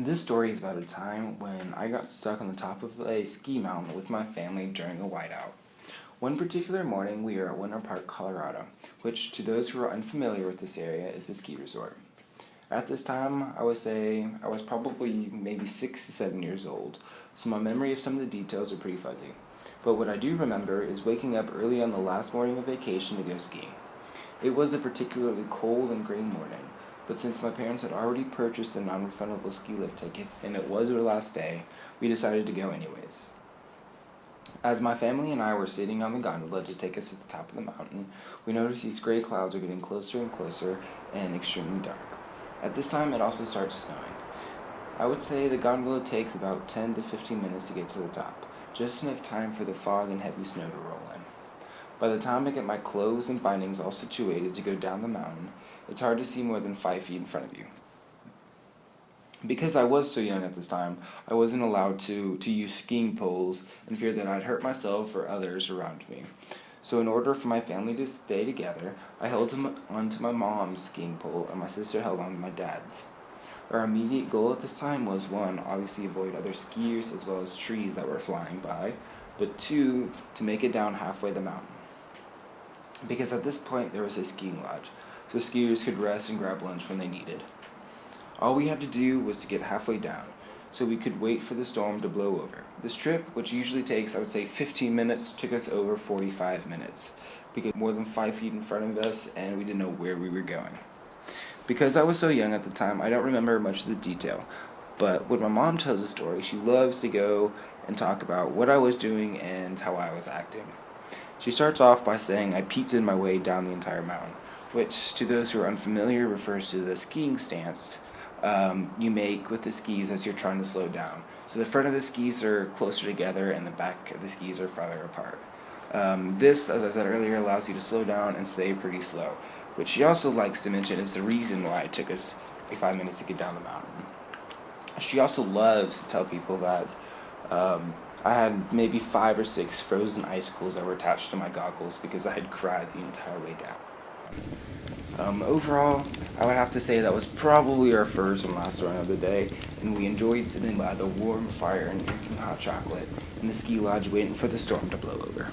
This story is about a time when I got stuck on the top of a ski mountain with my family during a whiteout. One particular morning, we were at Winter Park, Colorado, which, to those who are unfamiliar with this area, is a ski resort. At this time, I would say I was probably maybe 6 to 7 years old, so my memory of some of the details are pretty fuzzy. But what I do remember is waking up early on the last morning of vacation to go skiing. It was a particularly cold and gray morning, but since my parents had already purchased the non-refundable ski lift tickets and it was our last day, we decided to go anyways. As my family and I were sitting on the gondola to take us to the top of the mountain, we noticed these gray clouds are getting closer and closer and extremely dark. At this time, it also starts snowing. I would say the gondola takes about 10 to 15 minutes to get to the top, just enough time for the fog and heavy snow to roll in. By the time I get my clothes and bindings all situated to go down the mountain, it's hard to see more than 5 feet in front of you. Because I was so young at this time, I wasn't allowed to use skiing poles in fear that I'd hurt myself or others around me. So in order for my family to stay together, I held onto my mom's skiing pole and my sister held on to my dad's. Our immediate goal at this time was, one, obviously avoid other skiers as well as trees that were flying by, but two, to make it down halfway the mountain. Because at this point there was a skiing lodge, so skiers could rest and grab lunch when they needed. All we had to do was to get halfway down, so we could wait for the storm to blow over. This trip, which usually takes, I would say, 15 minutes, took us over 45 minutes. We got more than 5 feet in front of us, and we didn't know where we were going. Because I was so young at the time, I don't remember much of the detail, but when my mom tells a story, she loves to go and talk about what I was doing and how I was acting. She starts off by saying I pizzaed my way down the entire mountain, which, to those who are unfamiliar, refers to the skiing stance you make with the skis as you're trying to slow down. So the front of the skis are closer together and the back of the skis are farther apart. This, as I said earlier, allows you to slow down and stay pretty slow, which she also likes to mention is the reason why it took us 5 minutes to get down the mountain. She also loves to tell people that I had maybe 5 or 6 frozen icicles that were attached to my goggles because I had cried the entire way down. Overall, I would have to say that was probably our first and last run of the day, and we enjoyed sitting by the warm fire and drinking hot chocolate in the ski lodge waiting for the storm to blow over.